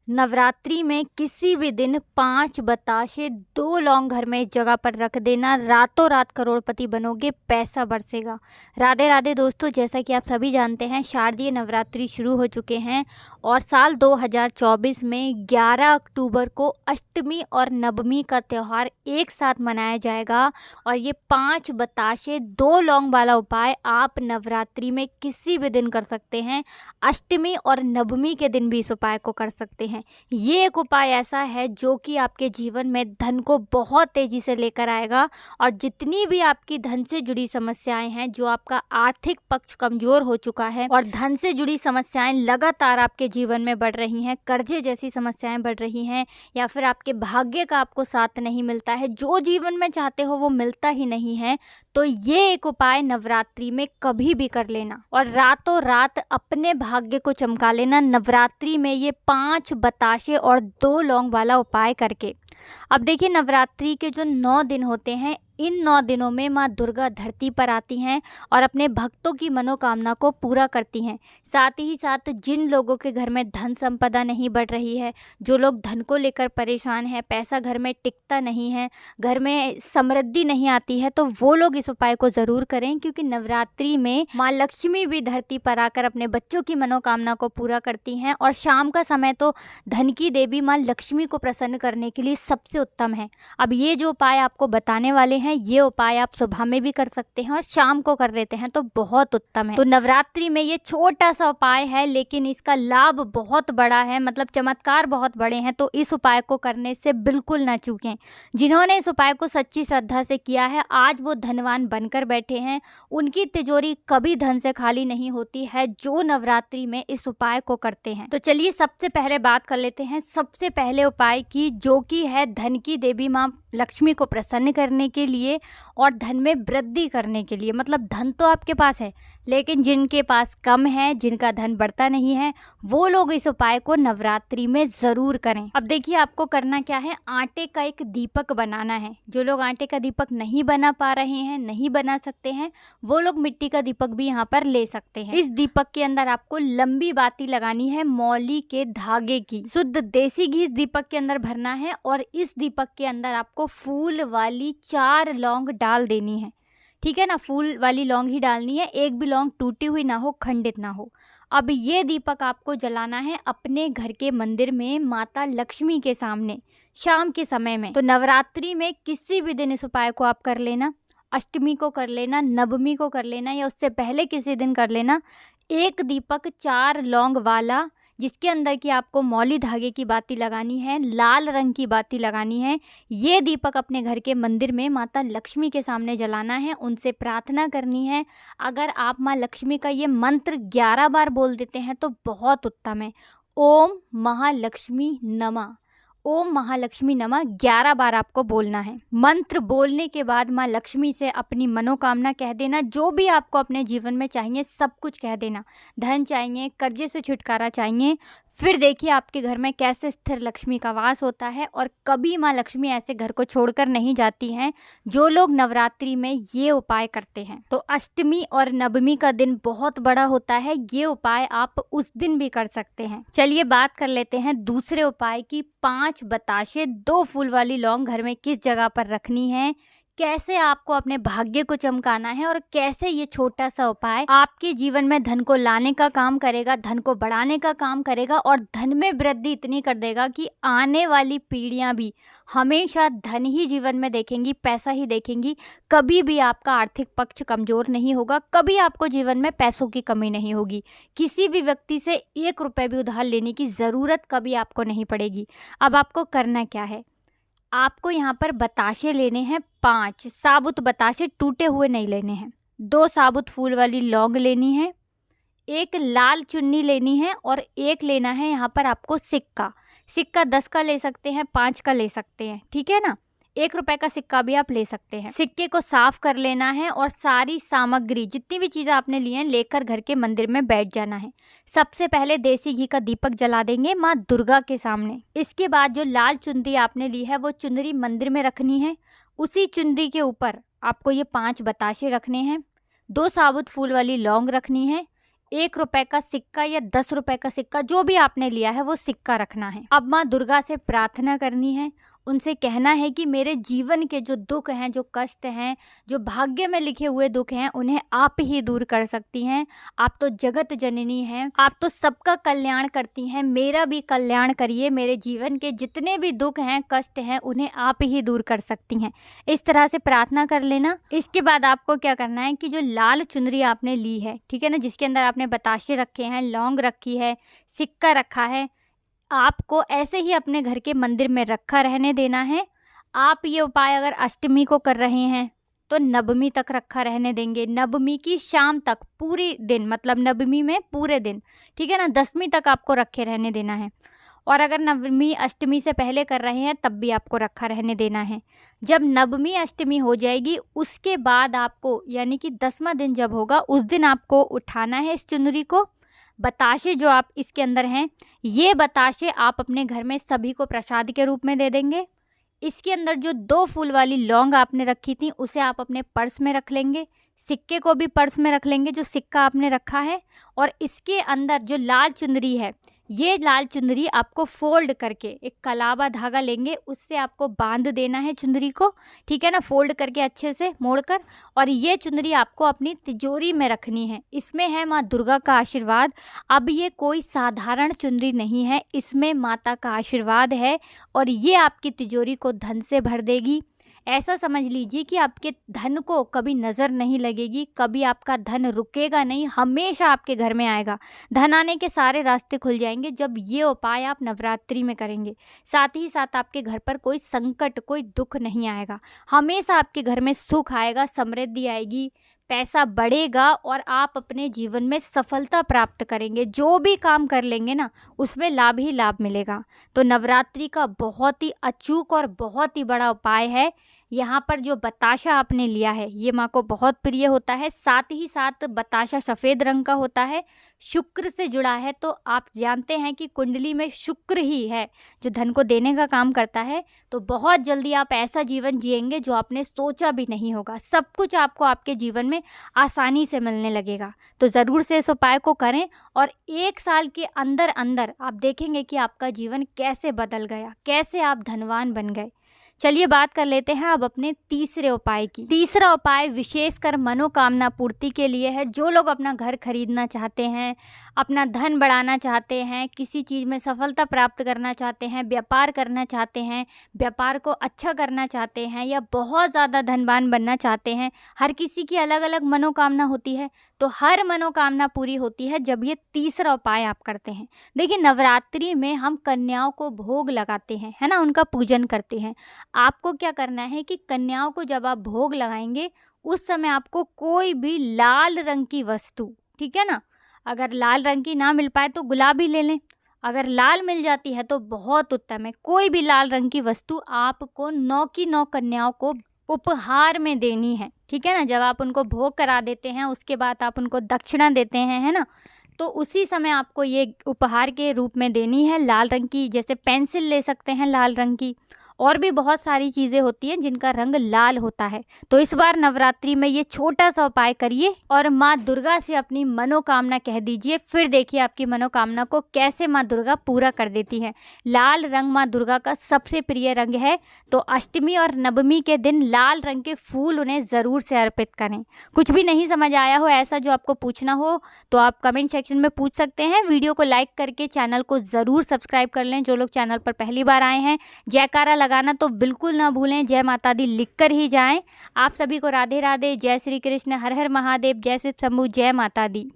नवरात्रि में किसी भी दिन 5 बताशे 2 लौंग घर में इस जगह पर रख देना, रातों रात करोड़पति बनोगे, पैसा बरसेगा। राधे राधे दोस्तों, जैसा कि आप सभी जानते हैं शारदीय नवरात्रि शुरू हो चुके हैं और साल 2024 में 11 अक्टूबर को अष्टमी और नवमी का त्यौहार एक साथ मनाया जाएगा। और ये 5 बताशे 2 लौंग वाला उपाय आप नवरात्रि में किसी भी दिन कर सकते हैं। अष्टमी और नवमी के दिन भी इस उपाय को कर सकते हैं। ये एक उपाय ऐसा है जो कि आपके जीवन में धन को बहुत तेजी से लेकर आएगा और जितनी भी आपकी धन से जुड़ी समस्याएं हैं, जो आपका आर्थिक पक्ष कमजोर हो चुका है और धन से जुड़ी समस्याएं लगातार आपके जीवन में बढ़ रही हैं, कर्जे जैसी समस्याएं बढ़ रही हैं या फिर आपके भाग्य का आपको साथ नहीं मिलता है, जो जीवन में चाहते हो वो मिलता ही नहीं है, तो ये एक उपाय नवरात्रि में कभी भी कर लेना और रातों रात अपने भाग्य को चमका लेना नवरात्रि में ये 5 बताशे और 2 लौंग वाला उपाय करके। अब देखिए, नवरात्रि के जो 9 दिन होते हैं, इन 9 दिनों में माँ दुर्गा धरती पर आती हैं और अपने भक्तों की मनोकामना को पूरा करती हैं। साथ ही साथ जिन लोगों के घर में धन संपदा नहीं बढ़ रही है, जो लोग धन को लेकर परेशान हैं, पैसा घर में टिकता नहीं है, घर में समृद्धि नहीं आती है, तो वो लोग इस उपाय को ज़रूर करें, क्योंकि नवरात्रि में माँ लक्ष्मी भी धरती पर आकर अपने बच्चों की मनोकामना को पूरा करती हैं। और शाम का समय तो धन की देवी माँ लक्ष्मी को प्रसन्न करने के लिए सबसे उत्तम है। अब ये जो उपाय आपको बताने वाले हैं, ये उपाय आप सुबह में भी कर सकते हैं और शाम को कर लेते हैं तो बहुत उत्तम है। तो नवरात्रि में ये छोटा सा उपाय है, लेकिन इसका लाभ बहुत बड़ा है, मतलब चमत्कार बहुत बड़े हैं। तो इस उपाय को करने से बिल्कुल ना चूकें। जिन्होंने इस उपाय को सच्ची श्रद्धा से किया है, आज वो धनवान बनकर बैठे हैं। उनकी तिजोरी कभी धन से खाली नहीं होती है, जो नवरात्रि में इस उपाय को करते हैं। तो चलिए सबसे पहले बात कर लेते हैं सबसे पहले उपाय की, जो कि है धन की देवी माँ लक्ष्मी को प्रसन्न करने के लिए और धन में वृद्धि करने के लिए। मतलब धन तो आपके पास है, लेकिन जिनके पास कम है, जिनका धन बढ़ता नहीं है, वो लोग इस उपाय को नवरात्रि में ज़रूर करें। अब देखिए, आपको करना क्या है, आटे का एक दीपक बनाना है। जो लोग आटे का दीपक नहीं बना पा रहे हैं, नहीं बना सकते हैं, वो लोग मिट्टी का दीपक भी यहाँ पर ले सकते हैं। इस दीपक के अंदर आपको लंबी बाती लगानी है, मौली के धागे की। शुद्ध देसी घी इस दीपक के अंदर भरना है और इस दीपक के अंदर आपको फूल वाली 4 लौंग डाल देनी है। ठीक है ना, फूल वाली लौंग ही डालनी है, एक भी लौंग टूटी हुई ना हो, खंडित ना हो। अब ये दीपक आपको जलाना है अपने घर के मंदिर में माता लक्ष्मी के सामने शाम के समय में। तो नवरात्रि में किसी भी दिन इस उपाय को आप कर लेना, अष्टमी को कर लेना, नवमी को कर लेना या उससे पहले किसी दिन कर लेना। एक दीपक 4 लौंग वाला, जिसके अंदर की आपको मौली धागे की बाती लगानी है, लाल रंग की बाती लगानी है। ये दीपक अपने घर के मंदिर में माता लक्ष्मी के सामने जलाना है, उनसे प्रार्थना करनी है। अगर आप माँ लक्ष्मी का ये मंत्र 11 बार बोल देते हैं तो बहुत उत्तम है। ओम महालक्ष्मी नमः, ओम महालक्ष्मी नमः 11 बार आपको बोलना है। मंत्र बोलने के बाद माँ लक्ष्मी से अपनी मनोकामना कह देना, जो भी आपको अपने जीवन में चाहिए सब कुछ कह देना। धन चाहिए, कर्जे से छुटकारा चाहिए, फिर देखिए आपके घर में कैसे स्थिर लक्ष्मी का वास होता है। और कभी माँ लक्ष्मी ऐसे घर को छोड़कर नहीं जाती हैं जो लोग नवरात्रि में ये उपाय करते हैं। तो अष्टमी और नवमी का दिन बहुत बड़ा होता है, ये उपाय आप उस दिन भी कर सकते हैं। चलिए बात कर लेते हैं दूसरे उपाय की। 5 बताशे 2 फूल वाली लौंग घर में किस जगह पर रखनी है, कैसे आपको अपने भाग्य को चमकाना है और कैसे ये छोटा सा उपाय आपके जीवन में धन को लाने का काम करेगा, धन को बढ़ाने का काम करेगा और धन में वृद्धि इतनी कर देगा कि आने वाली पीढ़ियां भी हमेशा धन ही जीवन में देखेंगी, पैसा ही देखेंगी। कभी भी आपका आर्थिक पक्ष कमज़ोर नहीं होगा, कभी आपको जीवन में पैसों की कमी नहीं होगी। किसी भी व्यक्ति से 1 रुपये भी उधार लेने की ज़रूरत कभी आपको नहीं पड़ेगी। अब आपको करना क्या है, आपको यहाँ पर बताशे लेने हैं 5 साबुत बताशे, टूटे हुए नहीं लेने हैं। 2 साबुत फूल वाली लौंग लेनी है, 1 लाल चुन्नी लेनी है और 1 लेना है यहाँ पर आपको सिक्का। सिक्का 10 का ले सकते हैं, 5 का ले सकते हैं, ठीक है ना। 1 रुपए का सिक्का भी आप ले सकते हैं। सिक्के को साफ कर लेना है और सारी सामग्री, जितनी भी चीज़ें आपने ली हैं, लेकर घर के मंदिर में बैठ जाना है। सबसे पहले देसी घी का दीपक जला देंगे माँ दुर्गा के सामने। इसके बाद जो लाल चुनरी आपने ली है, वो चुनरी मंदिर में रखनी है। उसी चुनरी के ऊपर आपको ये 5 बताशे रखने हैं, 2 साबुत फूल वाली लौंग रखनी है, 1 रुपए का सिक्का या 10 रुपए का सिक्का, जो भी आपने लिया है वो सिक्का रखना है। अब माँ दुर्गा से प्रार्थना करनी है, उनसे कहना है कि मेरे जीवन के जो दुख हैं, जो कष्ट हैं, जो भाग्य में लिखे हुए दुख हैं, उन्हें आप ही दूर कर सकती हैं। आप तो जगत जननी हैं, आप तो सबका कल्याण करती हैं, मेरा भी कल्याण करिए। मेरे जीवन के जितने भी दुख हैं, कष्ट हैं, उन्हें आप ही दूर कर सकती हैं। इस तरह से प्रार्थना कर लेना। इसके बाद आपको क्या करना है कि जो लाल चुनरी आपने ली है, ठीक है ना, जिसके अंदर आपने बताशे रखे हैं, लौंग रखी है, सिक्का रखा है, आपको ऐसे ही अपने घर के मंदिर में रखा रहने देना है। आप ये उपाय अगर अष्टमी को कर रहे हैं तो नवमी तक रखा रहने देंगे, नवमी की शाम तक, पूरी दिन, मतलब नवमी में पूरे दिन, ठीक है ना, 10वीं तक आपको रखे रहने देना है। और अगर नवमी अष्टमी से पहले कर रहे हैं तब भी आपको रखा रहने देना है। जब नवमी अष्टमी हो जाएगी उसके बाद आपको, यानी कि 10वां दिन जब होगा, उस दिन आपको उठाना है इस चुनरी को। बताशे जो आप इसके अंदर हैं, ये बताशे आप अपने घर में सभी को प्रसाद के रूप में दे देंगे। इसके अंदर जो 2 फूल वाली लौंग आपने रखी थी उसे आप अपने पर्स में रख लेंगे, सिक्के को भी पर्स में रख लेंगे, जो सिक्का आपने रखा है। और इसके अंदर जो लाल चुनरी है, ये लाल चुनरी आपको फोल्ड करके, एक कलावा धागा लेंगे, उससे आपको बांध देना है चुनरी को, ठीक है ना, फोल्ड करके अच्छे से मोड़कर। और ये चुनरी आपको अपनी तिजोरी में रखनी है। इसमें है माँ दुर्गा का आशीर्वाद। अब ये कोई साधारण चुनरी नहीं है, इसमें माता का आशीर्वाद है और ये आपकी तिजोरी को धन से भर देगी। ऐसा समझ लीजिए कि आपके धन को कभी नज़र नहीं लगेगी, कभी आपका धन रुकेगा नहीं, हमेशा आपके घर में आएगा। धन आने के सारे रास्ते खुल जाएंगे जब ये उपाय आप नवरात्रि में करेंगे। साथ ही साथ आपके घर पर कोई संकट, कोई दुख नहीं आएगा, हमेशा आपके घर में सुख आएगा, समृद्धि आएगी, पैसा बढ़ेगा और आप अपने जीवन में सफलता प्राप्त करेंगे। जो भी काम कर लेंगे ना, उसमें लाभ ही लाभ मिलेगा। तो नवरात्रि का बहुत ही अचूक और बहुत ही बड़ा उपाय है। यहाँ पर जो बताशा आपने लिया है ये माँ को बहुत प्रिय होता है। साथ ही साथ बताशा सफ़ेद रंग का होता है, शुक्र से जुड़ा है। तो आप जानते हैं कि कुंडली में शुक्र ही है जो धन को देने का काम करता है। तो बहुत जल्दी आप ऐसा जीवन जिएंगे जो आपने सोचा भी नहीं होगा। सब कुछ आपको आपके जीवन में आसानी से मिलने लगेगा। तो ज़रूर से इस उपाय को करें और 1 साल के अंदर अंदर आप देखेंगे कि आपका जीवन कैसे बदल गया, कैसे आप धनवान बन गए। चलिए बात कर लेते हैं अब अपने तीसरे उपाय की। तीसरा उपाय विशेषकर मनोकामना पूर्ति के लिए है। जो लोग अपना घर खरीदना चाहते हैं, अपना धन बढ़ाना चाहते हैं, किसी चीज़ में सफलता प्राप्त करना चाहते हैं, व्यापार करना चाहते हैं, व्यापार को अच्छा करना चाहते हैं या बहुत ज़्यादा धनवान बनना चाहते हैं, हर किसी की अलग अलग मनोकामना होती है। तो हर मनोकामना पूरी होती है जब ये तीसरा उपाय आप करते हैं। देखिए नवरात्रि में हम कन्याओं को भोग लगाते हैं, है ना, उनका पूजन करते हैं। आपको क्या करना है कि कन्याओं को जब आप भोग लगाएंगे उस समय आपको कोई भी लाल रंग की वस्तु, ठीक है ना, अगर लाल रंग की ना मिल पाए तो गुलाबी ले लें, अगर लाल मिल जाती है तो बहुत उत्तम है। कोई भी लाल रंग की वस्तु आपको 9 की 9 कन्याओं को उपहार में देनी है, ठीक है ना। जब आप उनको भोग करा देते हैं उसके बाद आप उनको दक्षिणा देते हैं, है ना, तो उसी समय आपको ये उपहार के रूप में देनी है लाल रंग की। जैसे पेंसिल ले सकते हैं लाल रंग की, और भी बहुत सारी चीज़ें होती हैं जिनका रंग लाल होता है। तो इस बार नवरात्रि में ये छोटा सा उपाय करिए और माँ दुर्गा से अपनी मनोकामना कह दीजिए। फिर देखिए आपकी मनोकामना को कैसे माँ दुर्गा पूरा कर देती हैं। लाल रंग माँ दुर्गा का सबसे प्रिय रंग है। तो अष्टमी और नवमी के दिन लाल रंग के फूल उन्हें ज़रूर से अर्पित करें। कुछ भी नहीं समझ आया हो, ऐसा जो आपको पूछना हो, तो आप कमेंट सेक्शन में पूछ सकते हैं। वीडियो को लाइक करके चैनल को ज़रूर सब्सक्राइब कर लें। जो लोग चैनल पर पहली बार आए हैं, जयकारा लगाना तो बिल्कुल ना भूलें, जय माता दी लिखकर ही जाएं। आप सभी को राधे राधे, जय श्री कृष्ण, हर हर महादेव, जय शिव शंभू, जय माता दी।